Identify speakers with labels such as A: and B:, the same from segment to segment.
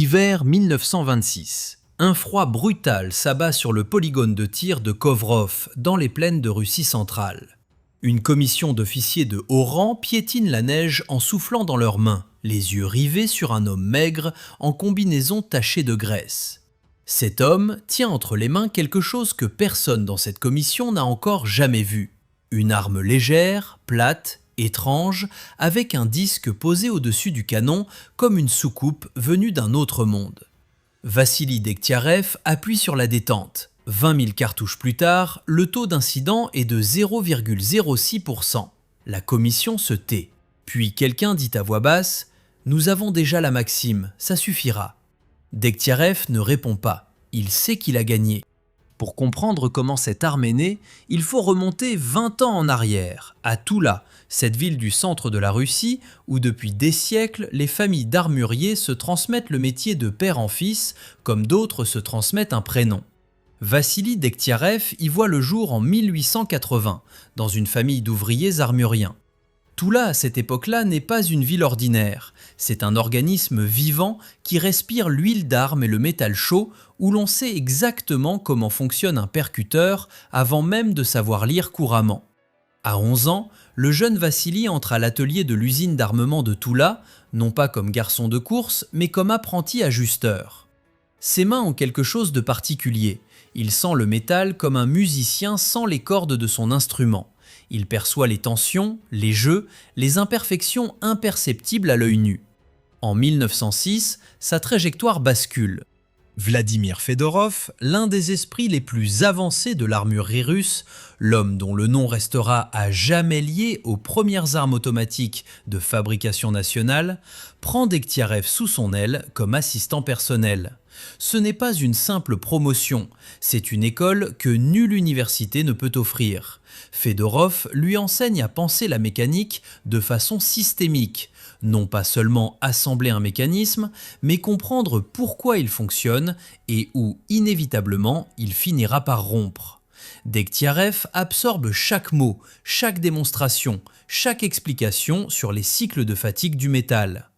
A: Hiver 1926. Un froid brutal s'abat sur le polygone de tir de Kovrov, dans les plaines de Russie centrale. Une commission d'officiers de haut rang piétine la neige en soufflant dans leurs mains, les yeux rivés sur un homme maigre en combinaison tachée de graisse. Cet homme tient entre les mains quelque chose que personne dans cette commission n'a encore jamais vu. Une arme légère, plate, étrange, avec un disque posé au-dessus du canon comme une soucoupe venue d'un autre monde. Vassili Dektiarev appuie sur la détente. 20 000 cartouches plus tard, le taux d'incident est de 0,06%. La commission se tait. Puis quelqu'un dit à voix basse « Nous avons déjà la Maxime, ça suffira ». Dektiarev ne répond pas. Il sait qu'il a gagné. Pour comprendre comment cette arme est née, il faut remonter 20 ans en arrière, à Toula, cette ville du centre de la Russie où depuis des siècles, les familles d'armuriers se transmettent le métier de père en fils, comme d'autres se transmettent un prénom. Vassili Dektiarev y voit le jour en 1880, dans une famille d'ouvriers armuriens. Toula, à cette époque-là, n'est pas une ville ordinaire. C'est un organisme vivant qui respire l'huile d'arme et le métal chaud, où l'on sait exactement comment fonctionne un percuteur avant même de savoir lire couramment. À 11 ans, le jeune Vassili entre à l'atelier de l'usine d'armement de Toula, non pas comme garçon de course, mais comme apprenti ajusteur. Ses mains ont quelque chose de particulier. Il sent le métal comme un musicien sent les cordes de son instrument. Il perçoit les tensions, les jeux, les imperfections imperceptibles à l'œil nu. En 1906, sa trajectoire bascule. Vladimir Fedorov, l'un des esprits les plus avancés de l'armurerie russe, l'homme dont le nom restera à jamais lié aux premières armes automatiques de fabrication nationale, prend Dektiarev sous son aile comme assistant personnel. Ce n'est pas une simple promotion, c'est une école que nulle université ne peut offrir. Fedorov lui enseigne à penser la mécanique de façon systémique, non pas seulement assembler un mécanisme, mais comprendre pourquoi il fonctionne et où, inévitablement, il finira par rompre. Dektiarev absorbe chaque mot, chaque démonstration, chaque explication sur les cycles de fatigue du métal.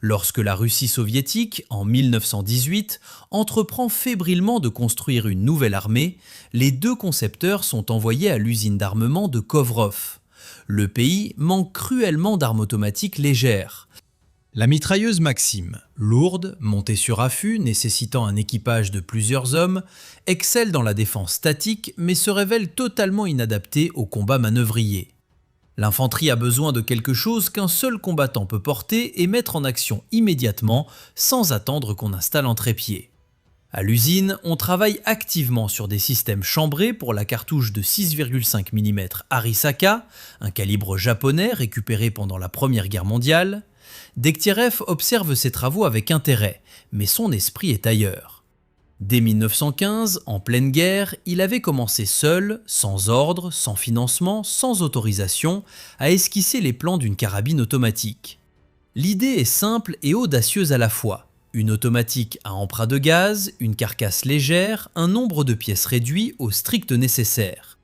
A: Lorsque la Russie soviétique, en 1918, entreprend fébrilement de construire une nouvelle armée, les deux concepteurs sont envoyés à l'usine d'armement de Kovrov. Le pays manque cruellement d'armes automatiques légères. La mitrailleuse Maxim, lourde, montée sur affût, nécessitant un équipage de plusieurs hommes, excelle dans la défense statique mais se révèle totalement inadaptée au combat manœuvrier. L'infanterie a besoin de quelque chose qu'un seul combattant peut porter et mettre en action immédiatement sans attendre qu'on installe un trépied. À l'usine, on travaille activement sur des systèmes chambrés pour la cartouche de 6,5 mm Arisaka, un calibre japonais récupéré pendant la Première Guerre mondiale. Dektiarev observe ces travaux avec intérêt, mais son esprit est ailleurs. Dès 1915, en pleine guerre, il avait commencé seul, sans ordre, sans financement, sans autorisation, à esquisser les plans d'une carabine automatique. L'idée est simple et audacieuse à la fois. Une automatique à emprunt de gaz, une carcasse légère, un nombre de pièces réduit au strict nécessaire.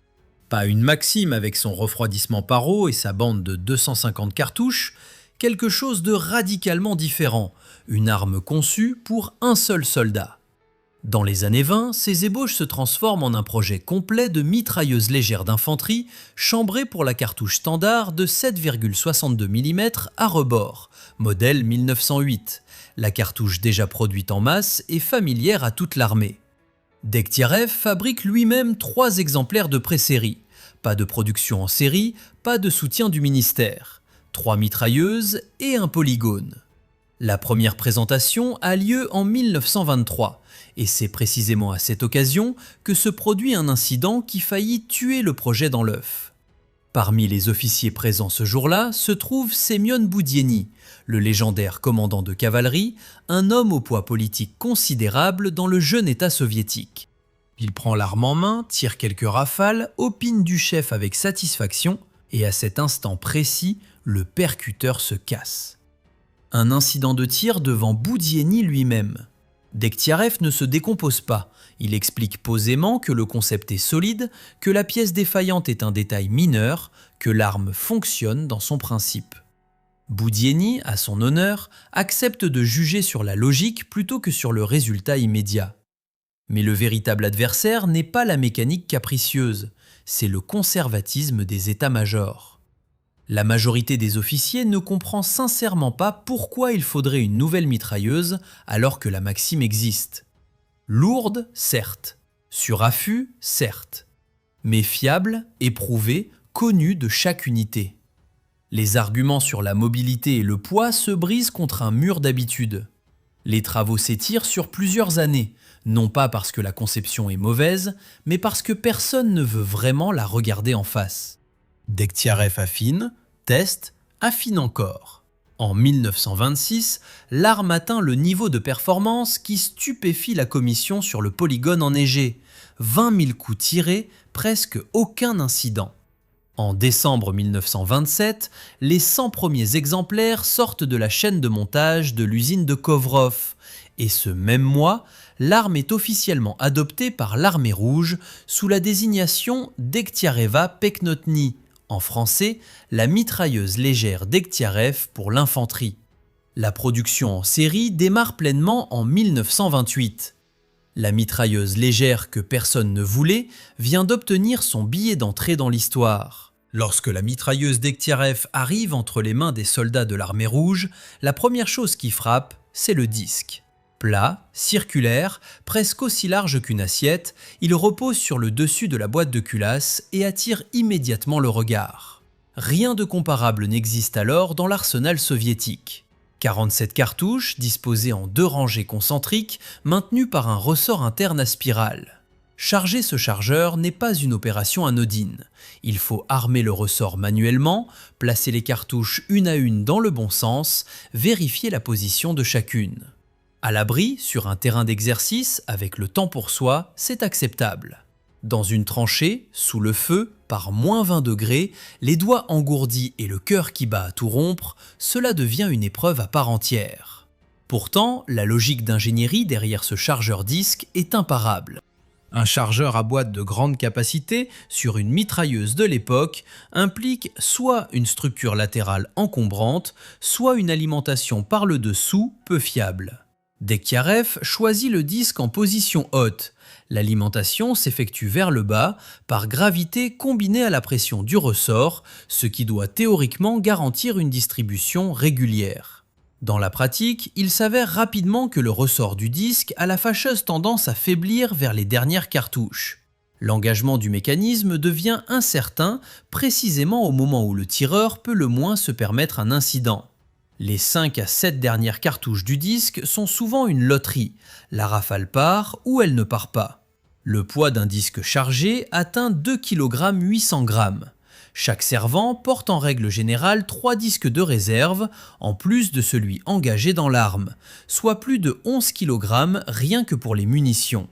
A: Pas une Maxime avec son refroidissement par eau et sa bande de 250 cartouches, quelque chose de radicalement différent, une arme conçue pour un seul soldat. Dans les années 20, ces ébauches se transforment en un projet complet de mitrailleuse légère d'infanterie chambrée pour la cartouche standard de 7,62 mm à rebord, modèle 1908, la cartouche déjà produite en masse et familière à toute l'armée. Dektiarev fabrique lui-même 3 exemplaires de pré-série, pas de production en série, pas de soutien du ministère, 3 mitrailleuses et un polygone. La première présentation a lieu en 1923, et c'est précisément à cette occasion que se produit un incident qui faillit tuer le projet dans l'œuf. Parmi les officiers présents ce jour-là se trouve Semyon Boudienny, le légendaire commandant de cavalerie, un homme au poids politique considérable dans le jeune État soviétique. Il prend l'arme en main, tire quelques rafales, opine du chef avec satisfaction, et à cet instant précis, le percuteur se casse. Un incident de tir devant Boudienny lui-même. Dektiarev ne se décompose pas, il explique posément que le concept est solide, que la pièce défaillante est un détail mineur, que l'arme fonctionne dans son principe. Boudienny, à son honneur, accepte de juger sur la logique plutôt que sur le résultat immédiat. Mais le véritable adversaire n'est pas la mécanique capricieuse, c'est le conservatisme des états-majors. La majorité des officiers ne comprend sincèrement pas pourquoi il faudrait une nouvelle mitrailleuse alors que la Maxim existe. Lourde, certes. Sur affût, certes. Mais fiable, éprouvée, connue de chaque unité. Les arguments sur la mobilité et le poids se brisent contre un mur d'habitude. Les travaux s'étirent sur plusieurs années, non pas parce que la conception est mauvaise, mais parce que personne ne veut vraiment la regarder en face. Deghtiarev affine, teste, affine encore. En 1926, l'arme atteint le niveau de performance qui stupéfie la commission sur le polygone enneigé. 20 000 coups tirés, presque aucun incident. En décembre 1927, les 100 premiers exemplaires sortent de la chaîne de montage de l'usine de Kovrov. Et ce même mois, l'arme est officiellement adoptée par l'Armée rouge sous la désignation Deghtiareva Peknotny, en français, la mitrailleuse légère Deghtiarev pour l'infanterie. La production en série démarre pleinement en 1928. La mitrailleuse légère que personne ne voulait vient d'obtenir son billet d'entrée dans l'histoire. Lorsque la mitrailleuse Deghtiarev arrive entre les mains des soldats de l'Armée rouge, la première chose qui frappe, c'est le disque. Plat, circulaire, presque aussi large qu'une assiette, il repose sur le dessus de la boîte de culasse et attire immédiatement le regard. Rien de comparable n'existe alors dans l'arsenal soviétique. 47 cartouches disposées en 2 rangées concentriques maintenues par un ressort interne à spirale. Charger ce chargeur n'est pas une opération anodine. Il faut armer le ressort manuellement, placer les cartouches une à une dans le bon sens, vérifier la position de chacune. À l'abri, sur un terrain d'exercice, avec le temps pour soi, c'est acceptable. Dans une tranchée, sous le feu, par -20 degrés, les doigts engourdis et le cœur qui bat à tout rompre, cela devient une épreuve à part entière. Pourtant, la logique d'ingénierie derrière ce chargeur disque est imparable. Un chargeur à boîte de grande capacité sur une mitrailleuse de l'époque implique soit une structure latérale encombrante, soit une alimentation par le dessous peu fiable. Deghtiarev choisit le disque en position haute. L'alimentation s'effectue vers le bas par gravité combinée à la pression du ressort, ce qui doit théoriquement garantir une distribution régulière. Dans la pratique, il s'avère rapidement que le ressort du disque a la fâcheuse tendance à faiblir vers les dernières cartouches. L'engagement du mécanisme devient incertain précisément au moment où le tireur peut le moins se permettre un incident. Les 5 à 7 dernières cartouches du disque sont souvent une loterie. La rafale part ou elle ne part pas. Le poids d'un disque chargé atteint 2 kg 800 g. Chaque servant porte en règle générale 3 disques de réserve, en plus de celui engagé dans l'arme, soit plus de 11 kg rien que pour les munitions.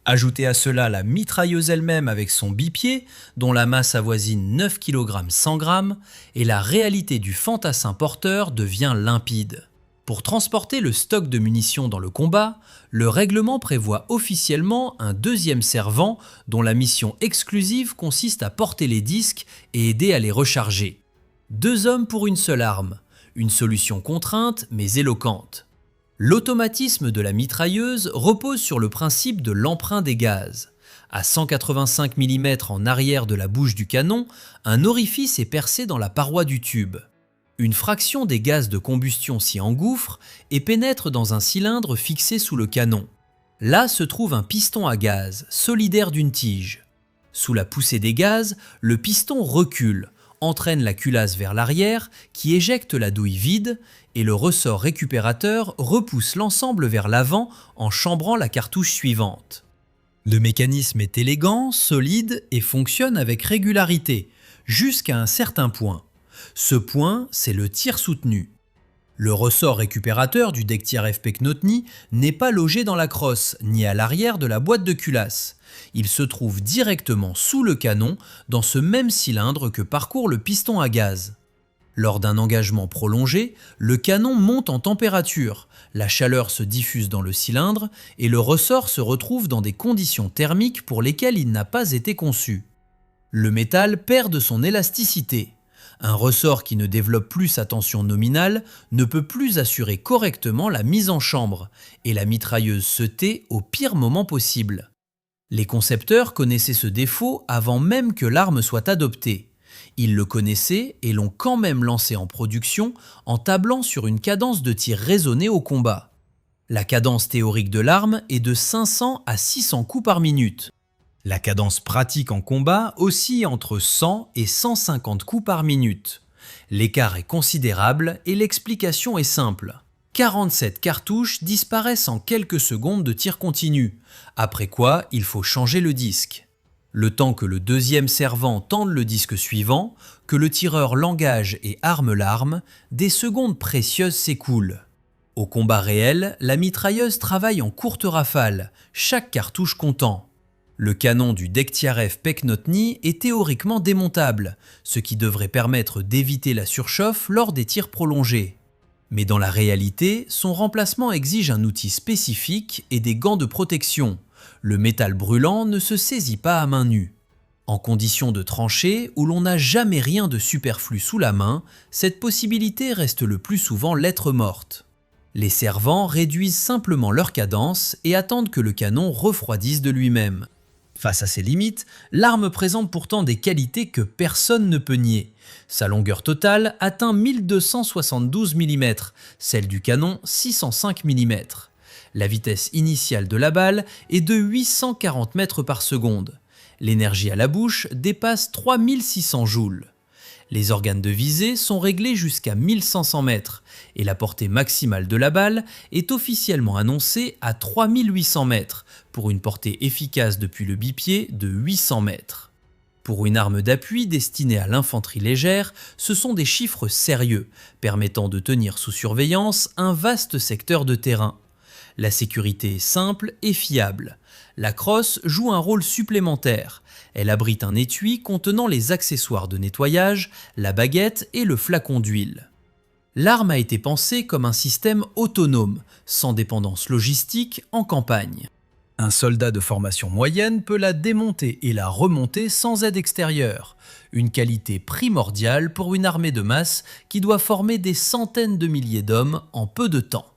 A: Ajoutez à cela la mitrailleuse elle-même avec son bipied, dont la masse avoisine 9 kg 100 g, et la réalité du fantassin porteur devient limpide. Pour transporter le stock de munitions dans le combat, le règlement prévoit officiellement un deuxième servant dont la mission exclusive consiste à porter les disques et aider à les recharger. 2 hommes pour une seule arme, une solution contrainte mais éloquente. L'automatisme de la mitrailleuse repose sur le principe de l'emprunt des gaz. À 185 mm en arrière de la bouche du canon, un orifice est percé dans la paroi du tube. Une fraction des gaz de combustion s'y engouffre et pénètre dans un cylindre fixé sous le canon. Là se trouve un piston à gaz, solidaire d'une tige. Sous la poussée des gaz, le piston recule, entraîne la culasse vers l'arrière qui éjecte la douille vide et le ressort récupérateur repousse l'ensemble vers l'avant en chambrant la cartouche suivante. Le mécanisme est élégant, solide et fonctionne avec régularité, jusqu'à un certain point. Ce point, c'est le tir soutenu. Le ressort récupérateur du Deghtiarev Peknotny n'est pas logé dans la crosse, ni à l'arrière de la boîte de culasse. Il se trouve directement sous le canon, dans ce même cylindre que parcourt le piston à gaz. Lors d'un engagement prolongé, le canon monte en température, la chaleur se diffuse dans le cylindre et le ressort se retrouve dans des conditions thermiques pour lesquelles il n'a pas été conçu. Le métal perd de son élasticité. Un ressort qui ne développe plus sa tension nominale ne peut plus assurer correctement la mise en chambre, et la mitrailleuse se tait au pire moment possible. Les concepteurs connaissaient ce défaut avant même que l'arme soit adoptée. Ils le connaissaient et l'ont quand même lancé en production en tablant sur une cadence de tir raisonnée au combat. La cadence théorique de l'arme est de 500 à 600 coups par minute. La cadence pratique en combat oscille entre 100 et 150 coups par minute. L'écart est considérable et l'explication est simple. 47 cartouches disparaissent en quelques secondes de tir continu, après quoi il faut changer le disque. Le temps que le deuxième servant tende le disque suivant, que le tireur l'engage et arme l'arme, des secondes précieuses s'écoulent. Au combat réel, la mitrailleuse travaille en courte rafale, chaque cartouche comptant. Le canon du Degtyarev Peknotny est théoriquement démontable, ce qui devrait permettre d'éviter la surchauffe lors des tirs prolongés. Mais dans la réalité, son remplacement exige un outil spécifique et des gants de protection. Le métal brûlant ne se saisit pas à main nue. En condition de tranchée, où l'on n'a jamais rien de superflu sous la main, cette possibilité reste le plus souvent lettre morte. Les servants réduisent simplement leur cadence et attendent que le canon refroidisse de lui-même. Face à ces limites, l'arme présente pourtant des qualités que personne ne peut nier. Sa longueur totale atteint 1272 mm, celle du canon 605 mm. La vitesse initiale de la balle est de 840 mètres par seconde. L'énergie à la bouche dépasse 3600 joules. Les organes de visée sont réglés jusqu'à 1500 mètres et la portée maximale de la balle est officiellement annoncée à 3800 mètres pour une portée efficace depuis le bipied de 800 mètres. Pour une arme d'appui destinée à l'infanterie légère, ce sont des chiffres sérieux, permettant de tenir sous surveillance un vaste secteur de terrain. La sécurité est simple et fiable. La crosse joue un rôle supplémentaire. Elle abrite un étui contenant les accessoires de nettoyage, la baguette et le flacon d'huile. L'arme a été pensée comme un système autonome, sans dépendance logistique en campagne. Un soldat de formation moyenne peut la démonter et la remonter sans aide extérieure, une qualité primordiale pour une armée de masse qui doit former des centaines de milliers d'hommes en peu de temps.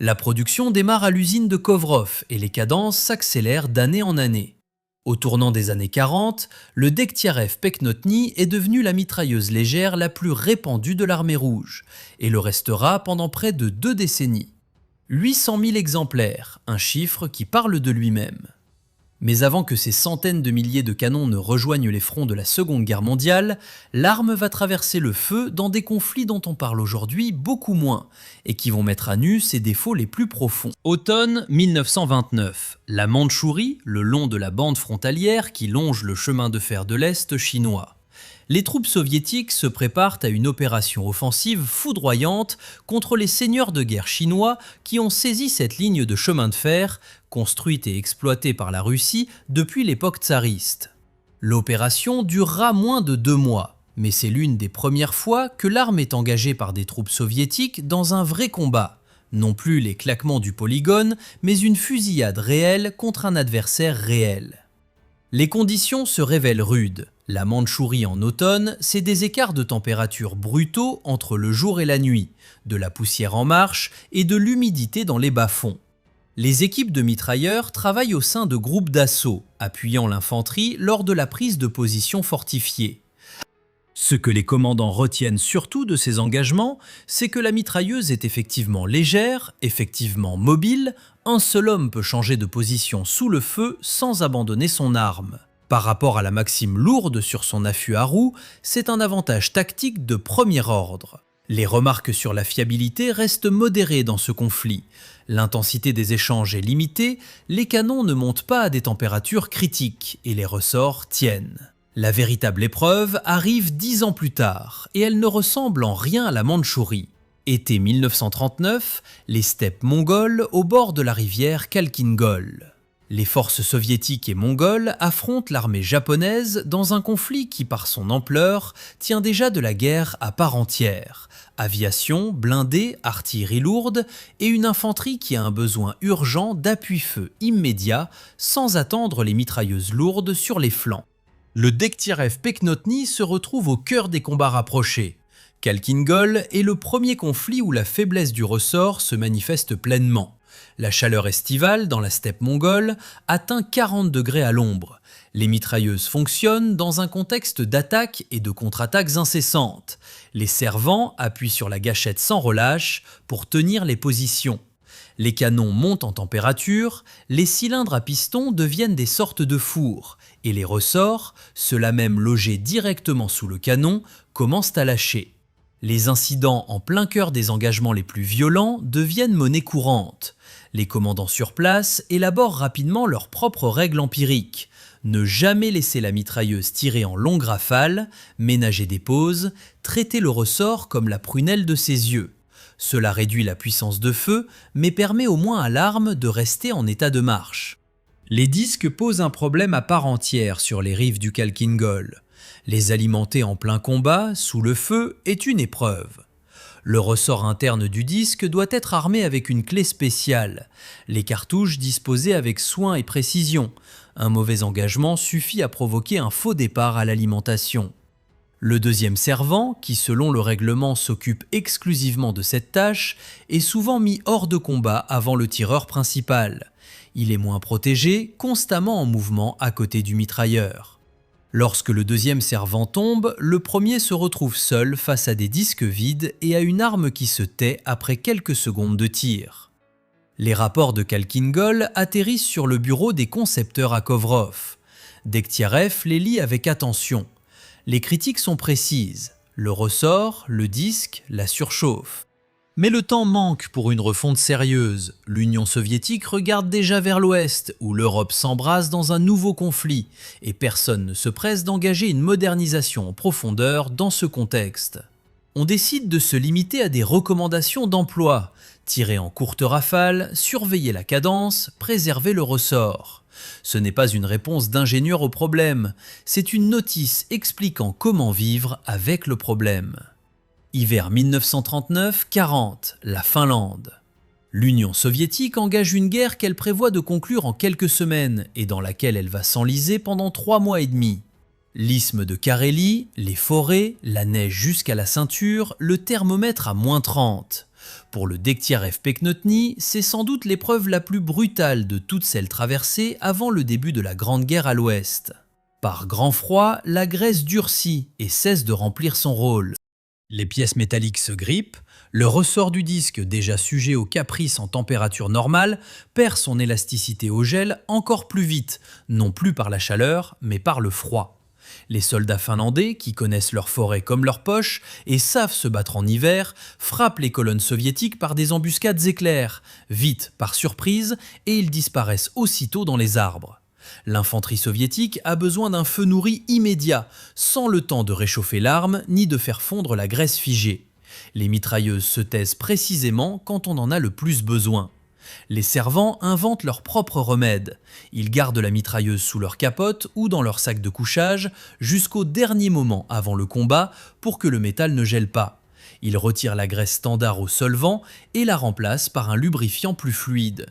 A: La production démarre à l'usine de Kovrov et les cadences s'accélèrent d'année en année. Au tournant des années 40, le Degtyarev Peknotny est devenu la mitrailleuse légère la plus répandue de l'armée rouge et le restera pendant près de 2 décennies. 800 000 exemplaires, un chiffre qui parle de lui-même. Mais avant que ces centaines de milliers de canons ne rejoignent les fronts de la Seconde Guerre mondiale, l'arme va traverser le feu dans des conflits dont on parle aujourd'hui beaucoup moins, et qui vont mettre à nu ses défauts les plus profonds. Automne 1929, la Mandchourie, le long de la bande frontalière qui longe le chemin de fer de l'Est chinois. Les troupes soviétiques se préparent à une opération offensive foudroyante contre les seigneurs de guerre chinois qui ont saisi cette ligne de chemin de fer, construite et exploitée par la Russie depuis l'époque tsariste. L'opération durera moins de 2 mois, mais c'est l'une des premières fois que l'arme est engagée par des troupes soviétiques dans un vrai combat. Non plus les claquements du polygone, mais une fusillade réelle contre un adversaire réel. Les conditions se révèlent rudes. La Mandchourie en automne, c'est des écarts de température brutaux entre le jour et la nuit, de la poussière en marche et de l'humidité dans les bas-fonds. Les équipes de mitrailleurs travaillent au sein de groupes d'assaut, appuyant l'infanterie lors de la prise de position fortifiée. Ce que les commandants retiennent surtout de ces engagements, c'est que la mitrailleuse est effectivement légère, effectivement mobile, un seul homme peut changer de position sous le feu sans abandonner son arme. Par rapport à la Maxime lourde sur son affût à roue, c'est un avantage tactique de premier ordre. Les remarques sur la fiabilité restent modérées dans ce conflit. L'intensité des échanges est limitée, les canons ne montent pas à des températures critiques et les ressorts tiennent. La véritable épreuve arrive 10 ans plus tard et elle ne ressemble en rien à la Mandchourie. Été 1939, les steppes mongoles au bord de la rivière Khalkhin-Gol. Les forces soviétiques et mongoles affrontent l'armée japonaise dans un conflit qui, par son ampleur, tient déjà de la guerre à part entière. Aviation, blindés, artillerie lourde et une infanterie qui a un besoin urgent d'appui-feu immédiat sans attendre les mitrailleuses lourdes sur les flancs. Le Dektyarev Peknotny se retrouve au cœur des combats rapprochés. Khalkhin-Gol est le premier conflit où la faiblesse du ressort se manifeste pleinement. La chaleur estivale dans la steppe mongole atteint 40 degrés à l'ombre. Les mitrailleuses fonctionnent dans un contexte d'attaques et de contre-attaques incessantes. Les servants appuient sur la gâchette sans relâche pour tenir les positions. Les canons montent en température, les cylindres à piston deviennent des sortes de fours, et les ressorts, ceux-là même logés directement sous le canon, commencent à lâcher. Les incidents en plein cœur des engagements les plus violents deviennent monnaie courante. Les commandants sur place élaborent rapidement leurs propres règles empiriques. Ne jamais laisser la mitrailleuse tirer en longue rafale, ménager des pauses, traiter le ressort comme la prunelle de ses yeux. Cela réduit la puissance de feu, mais permet au moins à l'arme de rester en état de marche. Les disques posent un problème à part entière sur les rives du Khalkhin-Gol. Les alimenter en plein combat, sous le feu, est une épreuve. Le ressort interne du disque doit être armé avec une clé spéciale, les cartouches disposées avec soin et précision. Un mauvais engagement suffit à provoquer un faux départ à l'alimentation. Le deuxième servant, qui selon le règlement s'occupe exclusivement de cette tâche, est souvent mis hors de combat avant le tireur principal. Il est moins protégé, constamment en mouvement à côté du mitrailleur. Lorsque le deuxième servant tombe, le premier se retrouve seul face à des disques vides et à une arme qui se tait après quelques secondes de tir. Les rapports de Khalkhin-Gol atterrissent sur le bureau des concepteurs à Kovrov. Dektyarev les lit avec attention. Les critiques sont précises, le ressort, le disque, la surchauffe. Mais le temps manque pour une refonte sérieuse. L'Union soviétique regarde déjà vers l'Ouest, où l'Europe s'embrase dans un nouveau conflit, et personne ne se presse d'engager une modernisation en profondeur dans ce contexte. On décide de se limiter à des recommandations d'emploi, tirer en courte rafale, surveiller la cadence, préserver le ressort. Ce n'est pas une réponse d'ingénieur au problème, c'est une notice expliquant comment vivre avec le problème. Hiver 1939-40, la Finlande. L'Union soviétique engage une guerre qu'elle prévoit de conclure en quelques semaines et dans laquelle elle va s'enliser pendant 3 mois et demi. L'isthme de Carélie, les forêts, la neige jusqu'à la ceinture, le thermomètre à -30. Pour le Dektyarev Peknotny, c'est sans doute l'épreuve la plus brutale de toutes celles traversées avant le début de la Grande Guerre à l'Ouest. Par grand froid, la graisse durcit et cesse de remplir son rôle. Les pièces métalliques se grippent, le ressort du disque, déjà sujet aux caprices en température normale, perd son élasticité au gel encore plus vite, non plus par la chaleur, mais par le froid. Les soldats finlandais, qui connaissent leur forêt comme leur poche et savent se battre en hiver, frappent les colonnes soviétiques par des embuscades éclairs, vite par surprise, et ils disparaissent aussitôt dans les arbres. L'infanterie soviétique a besoin d'un feu nourri immédiat, sans le temps de réchauffer l'arme ni de faire fondre la graisse figée. Les mitrailleuses se taisent précisément quand on en a le plus besoin. Les servants inventent leurs propres remèdes. Ils gardent la mitrailleuse sous leur capote ou dans leur sac de couchage jusqu'au dernier moment avant le combat pour que le métal ne gèle pas. Ils retirent la graisse standard au solvant et la remplacent par un lubrifiant plus fluide.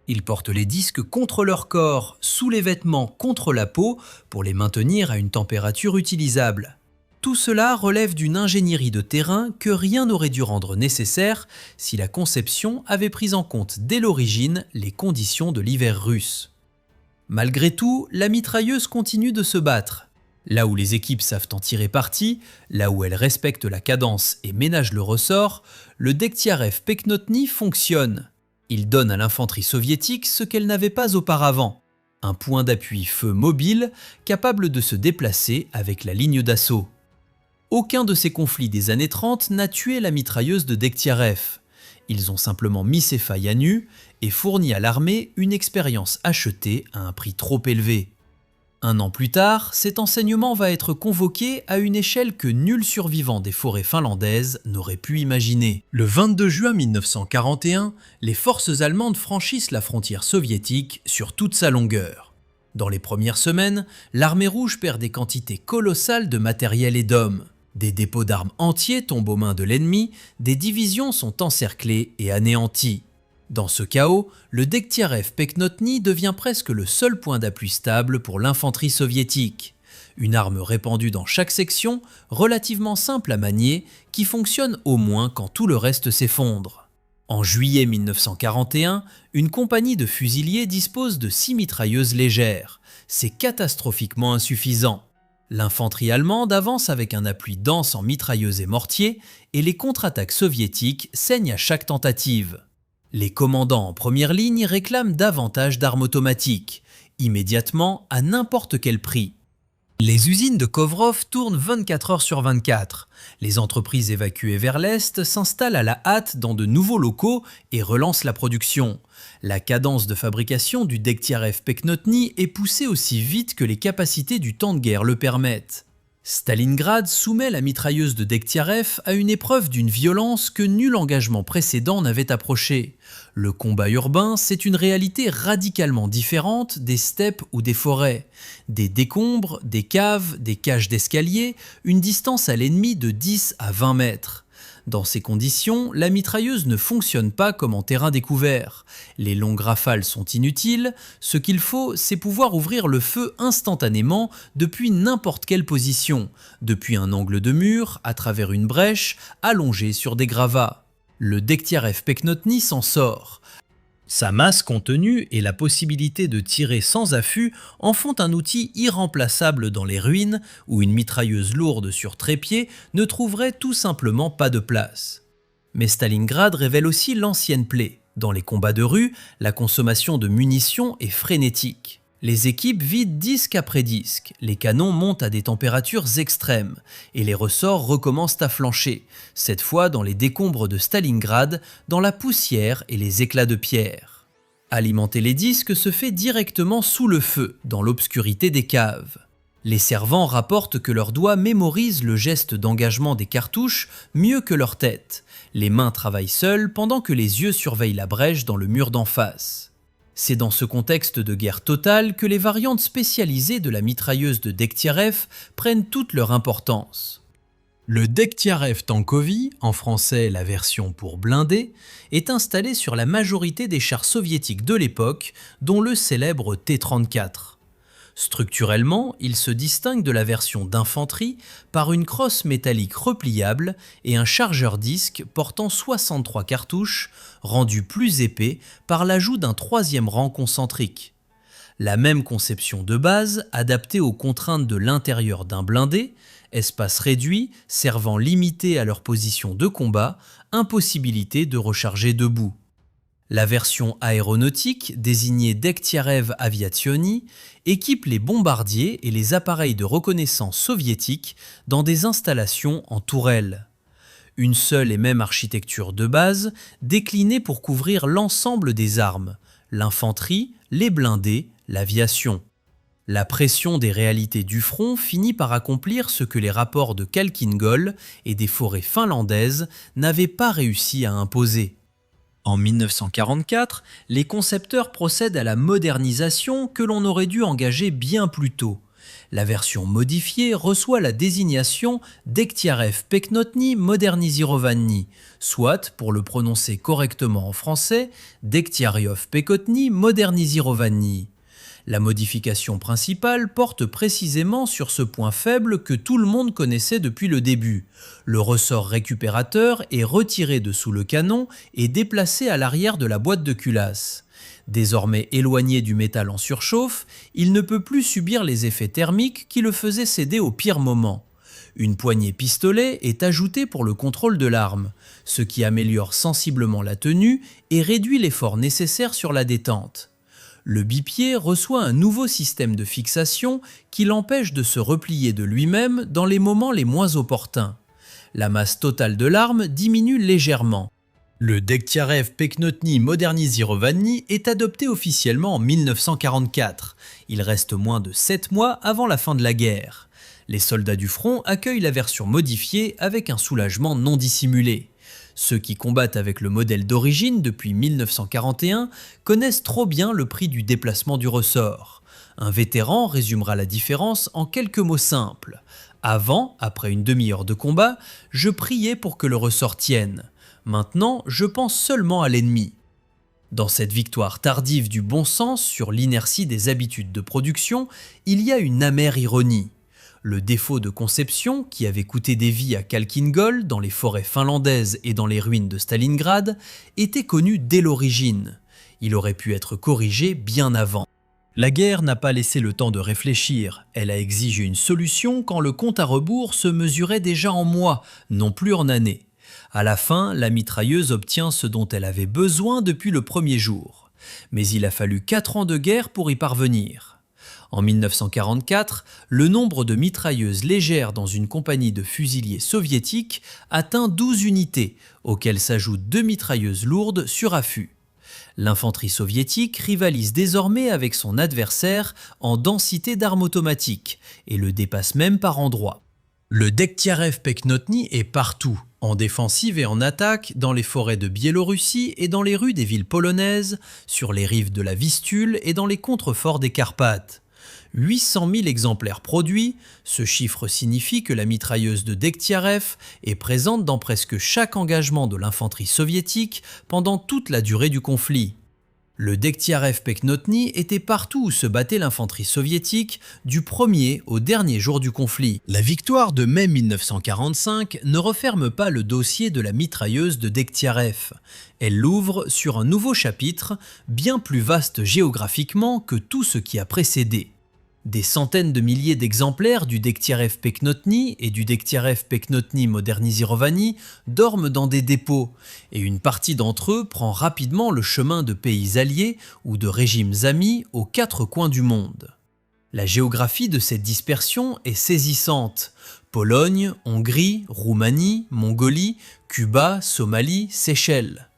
A: Ils portent les disques contre leur corps, sous les vêtements contre la peau pour les maintenir à une température utilisable. Tout cela relève d'une ingénierie de terrain que rien n'aurait dû rendre nécessaire si la conception avait pris en compte dès l'origine les conditions de l'hiver russe. Malgré tout, la mitrailleuse continue de se battre. Là où les équipes savent en tirer parti, là où elles respectent la cadence et ménagent le ressort, le Dektyarev Peknotny fonctionne. Il donne à l'infanterie soviétique ce qu'elle n'avait pas auparavant, un point d'appui feu mobile capable de se déplacer avec la ligne d'assaut. Aucun de ces conflits des années 30 n'a tué la mitrailleuse de Dektyarev. Ils ont simplement mis ses failles à nu et fourni à l'armée une expérience achetée à un prix trop élevé. 1 an plus tard, cet enseignement va être convoqué à une échelle que nul survivant des forêts finlandaises n'aurait pu imaginer. Le 22 juin 1941, les forces allemandes franchissent la frontière soviétique sur toute sa longueur. Dans les premières semaines, l'armée rouge perd des quantités colossales de matériel et d'hommes. Des dépôts d'armes entiers tombent aux mains de l'ennemi, des divisions sont encerclées et anéanties. Dans ce chaos, le Dektyarev Peknotny devient presque le seul point d'appui stable pour l'infanterie soviétique. Une arme répandue dans chaque section, relativement simple à manier, qui fonctionne au moins quand tout le reste s'effondre. En juillet 1941, une compagnie de fusiliers dispose de 6 mitrailleuses légères. C'est catastrophiquement insuffisant. L'infanterie allemande avance avec un appui dense en mitrailleuses et mortiers, et les contre-attaques soviétiques saignent à chaque tentative. Les commandants en première ligne réclament davantage d'armes automatiques, immédiatement à n'importe quel prix. Les usines de Kovrov tournent 24 heures sur 24. Les entreprises évacuées vers l'Est s'installent à la hâte dans de nouveaux locaux et relancent la production. La cadence de fabrication du Degtiarev Peknotny est poussée aussi vite que les capacités du temps de guerre le permettent. Stalingrad soumet la mitrailleuse de Degtiarev à une épreuve d'une violence que nul engagement précédent n'avait approchée. Le combat urbain, c'est une réalité radicalement différente des steppes ou des forêts. Des décombres, des caves, des cages d'escalier, une distance à l'ennemi de 10 à 20 mètres. Dans ces conditions, la mitrailleuse ne fonctionne pas comme en terrain découvert. Les longues rafales sont inutiles, ce qu'il faut, c'est pouvoir ouvrir le feu instantanément depuis n'importe quelle position, depuis un angle de mur, à travers une brèche, allongée sur des gravats. Le Degtiarev Peknotny s'en sort. Sa masse contenue et la possibilité de tirer sans affût en font un outil irremplaçable dans les ruines où une mitrailleuse lourde sur trépied ne trouverait tout simplement pas de place. Mais Stalingrad révèle aussi l'ancienne plaie. Dans les combats de rue, la consommation de munitions est frénétique. Les équipes vident disque après disque, les canons montent à des températures extrêmes et les ressorts recommencent à flancher, cette fois dans les décombres de Stalingrad, dans la poussière et les éclats de pierre. Alimenter les disques se fait directement sous le feu, dans l'obscurité des caves. Les servants rapportent que leurs doigts mémorisent le geste d'engagement des cartouches mieux que leur tête. Les mains travaillent seules pendant que les yeux surveillent la brèche dans le mur d'en face. C'est dans ce contexte de guerre totale que les variantes spécialisées de la mitrailleuse de Degtiarev prennent toute leur importance. Le Degtiarev Tankovy, en français la version pour blindé, est installé sur la majorité des chars soviétiques de l'époque, dont le célèbre T-34. Structurellement, il se distingue de la version d'infanterie par une crosse métallique repliable et un chargeur disque portant 63 cartouches, rendu plus épais par l'ajout d'un troisième rang concentrique. La même conception de base, adaptée aux contraintes de l'intérieur d'un blindé, espace réduit, servant limité à leur position de combat, impossibilité de recharger debout. La version aéronautique, désignée Degtiarev Aviatsiony, équipe les bombardiers et les appareils de reconnaissance soviétiques dans des installations en tourelles. Une seule et même architecture de base, déclinée pour couvrir l'ensemble des armes, l'infanterie, les blindés, l'aviation. La pression des réalités du front finit par accomplir ce que les rapports de Khalkhin-Gol et des forêts finlandaises n'avaient pas réussi à imposer. En 1944, les concepteurs procèdent à la modernisation que l'on aurait dû engager bien plus tôt. La version modifiée reçoit la désignation Degtiarev Peknotny Modernizirovanny, soit, pour le prononcer correctement en français, Degtiarev Peknotny Modernizirovanny. La modification principale porte précisément sur ce point faible que tout le monde connaissait depuis le début. Le ressort récupérateur est retiré de sous le canon et déplacé à l'arrière de la boîte de culasse. Désormais éloigné du métal en surchauffe, il ne peut plus subir les effets thermiques qui le faisaient céder au pire moment. Une poignée pistolet est ajoutée pour le contrôle de l'arme, ce qui améliore sensiblement la tenue et réduit l'effort nécessaire sur la détente. Le bipied reçoit un nouveau système de fixation qui l'empêche de se replier de lui-même dans les moments les moins opportuns. La masse totale de l'arme diminue légèrement. Le Degtiarev Peknotny Modernizirovanny est adopté officiellement en 1944. Il reste moins de 7 mois avant la fin de la guerre. Les soldats du front accueillent la version modifiée avec un soulagement non dissimulé. Ceux qui combattent avec le modèle d'origine depuis 1941 connaissent trop bien le prix du déplacement du ressort. Un vétéran résumera la différence en quelques mots simples. Avant, après une demi-heure de combat, je priais pour que le ressort tienne. Maintenant, je pense seulement à l'ennemi. Dans cette victoire tardive du bon sens sur l'inertie des habitudes de production, il y a une amère ironie. Le défaut de conception, qui avait coûté des vies à Khalkhin-Gol, dans les forêts finlandaises et dans les ruines de Stalingrad, était connu dès l'origine. Il aurait pu être corrigé bien avant. La guerre n'a pas laissé le temps de réfléchir, elle a exigé une solution quand le compte à rebours se mesurait déjà en mois, non plus en années. À la fin, la mitrailleuse obtient ce dont elle avait besoin depuis le premier jour. Mais il a fallu 4 ans de guerre pour y parvenir. En 1944, le nombre de mitrailleuses légères dans une compagnie de fusiliers soviétiques atteint 12 unités, auxquelles s'ajoutent 2 mitrailleuses lourdes sur affût. L'infanterie soviétique rivalise désormais avec son adversaire en densité d'armes automatiques et le dépasse même par endroits. Le Degtiarev Peknotny est partout, en défensive et en attaque, dans les forêts de Biélorussie et dans les rues des villes polonaises, sur les rives de la Vistule et dans les contreforts des Carpates. 800 000 exemplaires produits, ce chiffre signifie que la mitrailleuse de Degtiarev est présente dans presque chaque engagement de l'infanterie soviétique pendant toute la durée du conflit. Le Degtiarev Peknotny était partout où se battait l'infanterie soviétique, du premier au dernier jour du conflit. La victoire de mai 1945 ne referme pas le dossier de la mitrailleuse de Degtiarev. Elle l'ouvre sur un nouveau chapitre, bien plus vaste géographiquement que tout ce qui a précédé. Des centaines de milliers d'exemplaires du Degtiarev Peknotny et du Degtiarev Peknotny Modernizirovany dorment dans des dépôts, et une partie d'entre eux prend rapidement le chemin de pays alliés ou de régimes amis aux 4 coins du monde. La géographie de cette dispersion est saisissante. Pologne, Hongrie, Roumanie, Mongolie, Cuba, Somalie, Seychelles.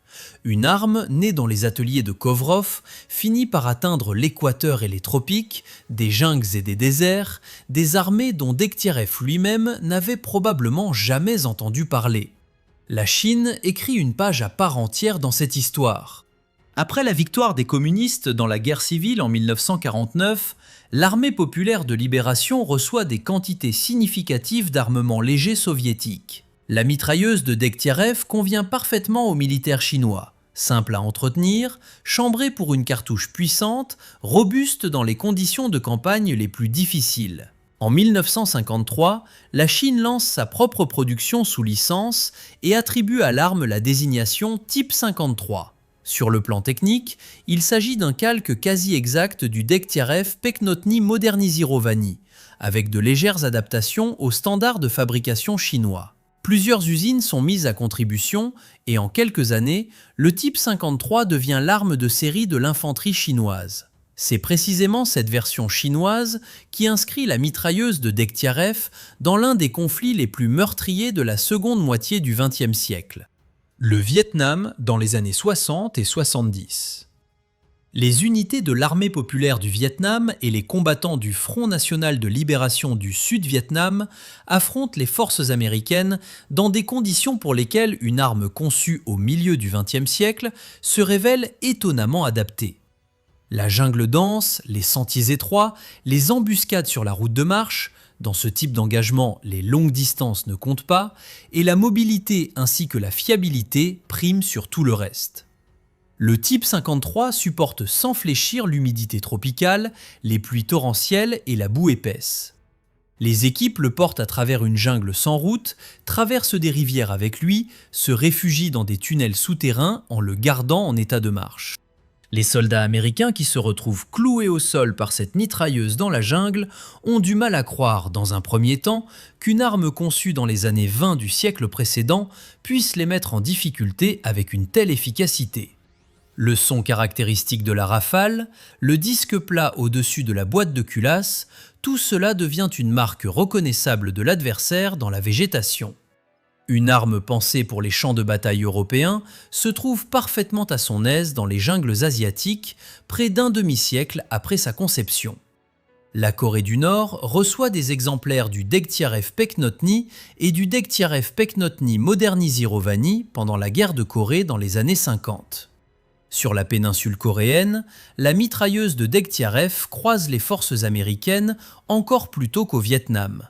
A: Une arme, née dans les ateliers de Kovrov, finit par atteindre l'équateur et les tropiques, des jungles et des déserts, des armées dont Degtiarev lui-même n'avait probablement jamais entendu parler. La Chine écrit une page à part entière dans cette histoire. Après la victoire des communistes dans la guerre civile en 1949, l'armée populaire de libération reçoit des quantités significatives d'armements légers soviétiques. La mitrailleuse de Degtiarev convient parfaitement aux militaires chinois. Simple à entretenir, chambrée pour une cartouche puissante, robuste dans les conditions de campagne les plus difficiles. En 1953, la Chine lance sa propre production sous licence et attribue à l'arme la désignation Type 53. Sur le plan technique, il s'agit d'un calque quasi exact du Degtiarev Peknotny Modernizirovany, avec de légères adaptations aux standards de fabrication chinois. Plusieurs usines sont mises à contribution et en quelques années, le Type 53 devient l'arme de série de l'infanterie chinoise. C'est précisément cette version chinoise qui inscrit la mitrailleuse de Degtiarev dans l'un des conflits les plus meurtriers de la seconde moitié du XXe siècle. Le Vietnam dans les années 60 et 70. Les unités de l'armée populaire du Vietnam et les combattants du Front national de libération du Sud-Vietnam affrontent les forces américaines dans des conditions pour lesquelles une arme conçue au milieu du XXe siècle se révèle étonnamment adaptée. La jungle dense, les sentiers étroits, les embuscades sur la route de marche, dans ce type d'engagement, les longues distances ne comptent pas, et la mobilité ainsi que la fiabilité priment sur tout le reste. Le Type 53 supporte sans fléchir l'humidité tropicale, les pluies torrentielles et la boue épaisse. Les équipes le portent à travers une jungle sans route, traversent des rivières avec lui, se réfugient dans des tunnels souterrains en le gardant en état de marche. Les soldats américains qui se retrouvent cloués au sol par cette mitrailleuse dans la jungle ont du mal à croire, dans un premier temps, qu'une arme conçue dans les années 20 du siècle précédent puisse les mettre en difficulté avec une telle efficacité. Le son caractéristique de la rafale, le disque plat au-dessus de la boîte de culasse, tout cela devient une marque reconnaissable de l'adversaire dans la végétation. Une arme pensée pour les champs de bataille européens se trouve parfaitement à son aise dans les jungles asiatiques, près d'un demi-siècle après sa conception. La Corée du Nord reçoit des exemplaires du Degtiarev Peknotny et du Degtiarev Peknotny Modernizirovany pendant la guerre de Corée dans les années 50. Sur la péninsule coréenne, la mitrailleuse de Degtiarev croise les forces américaines encore plus tôt qu'au Vietnam.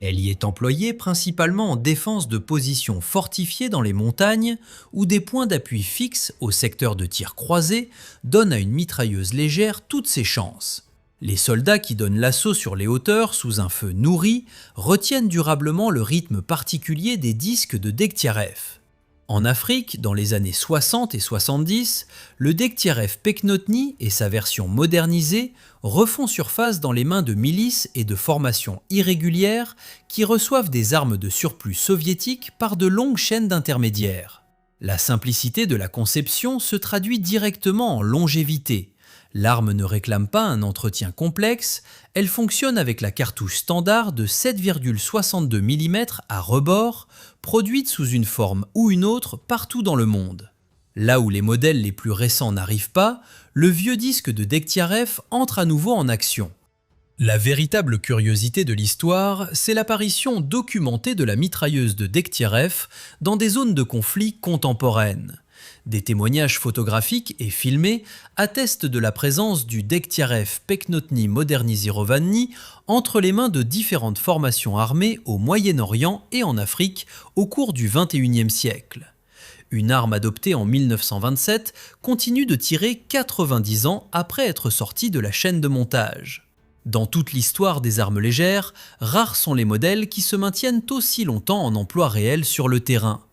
A: Elle y est employée principalement en défense de positions fortifiées dans les montagnes où des points d'appui fixes au secteur de tir croisé donnent à une mitrailleuse légère toutes ses chances. Les soldats qui donnent l'assaut sur les hauteurs sous un feu nourri retiennent durablement le rythme particulier des disques de Deghtiarev. En Afrique, dans les années 60 et 70, le Deghtiarev Peknotny et sa version modernisée refont surface dans les mains de milices et de formations irrégulières qui reçoivent des armes de surplus soviétiques par de longues chaînes d'intermédiaires. La simplicité de la conception se traduit directement en longévité. L'arme ne réclame pas un entretien complexe, elle fonctionne avec la cartouche standard de 7,62 mm à rebord, produite sous une forme ou une autre partout dans le monde. Là où les modèles les plus récents n'arrivent pas, le vieux disque de Deghtiarev entre à nouveau en action. La véritable curiosité de l'histoire, c'est l'apparition documentée de la mitrailleuse de Deghtiarev dans des zones de conflit contemporaines. Des témoignages photographiques et filmés attestent de la présence du Deghtiarev Peknotny Modernisirovanny entre les mains de différentes formations armées au Moyen-Orient et en Afrique au cours du XXIe siècle. Une arme adoptée en 1927 continue de tirer 90 ans après être sortie de la chaîne de montage. Dans toute l'histoire des armes légères, rares sont les modèles qui se maintiennent aussi longtemps en emploi réel sur le terrain.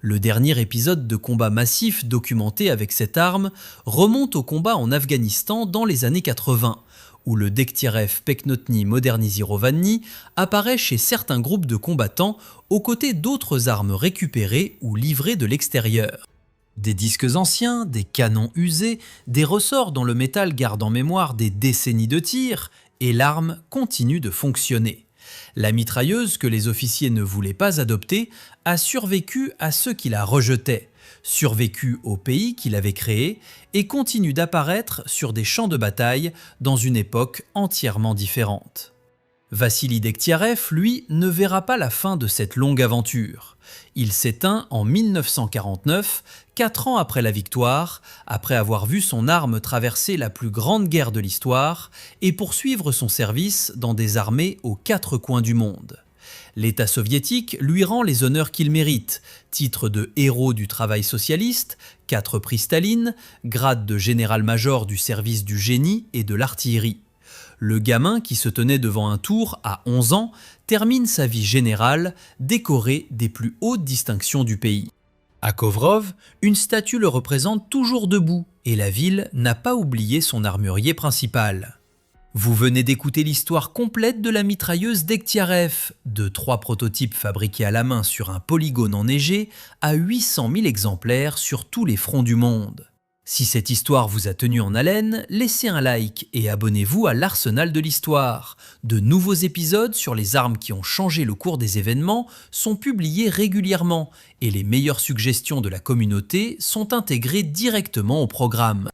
A: Le dernier épisode de combat massif documenté avec cette arme remonte au combat en Afghanistan dans les années 80, où le Deghtiarev Peknotny Modernisirovanny apparaît chez certains groupes de combattants aux côtés d'autres armes récupérées ou livrées de l'extérieur. Des disques anciens, des canons usés, des ressorts dont le métal garde en mémoire des décennies de tir, et l'arme continue de fonctionner. La mitrailleuse que les officiers ne voulaient pas adopter a survécu à ceux qui la rejetaient, survécu au pays qui l'avait créée et continue d'apparaître sur des champs de bataille dans une époque entièrement différente. Vassili Deghtiarev, lui, ne verra pas la fin de cette longue aventure. Il s'éteint en 1949, 4 ans après la victoire, après avoir vu son arme traverser la plus grande guerre de l'histoire et poursuivre son service dans des armées aux 4 coins du monde. L'État soviétique lui rend les honneurs qu'il mérite, titre de héros du travail socialiste, 4 prix Staline, grade de général-major du service du génie et de l'artillerie. Le gamin qui se tenait devant un tour à 11 ans termine sa vie générale décoré des plus hautes distinctions du pays. À Kovrov, une statue le représente toujours debout et la ville n'a pas oublié son armurier principal. Vous venez d'écouter l'histoire complète de la mitrailleuse Deghtiarev, de 3 prototypes fabriqués à la main sur un polygone enneigé à 800 000 exemplaires sur tous les fronts du monde. Si cette histoire vous a tenu en haleine, laissez un like et abonnez-vous à l'Arsenal de l'Histoire. De nouveaux épisodes sur les armes qui ont changé le cours des événements sont publiés régulièrement et les meilleures suggestions de la communauté sont intégrées directement au programme.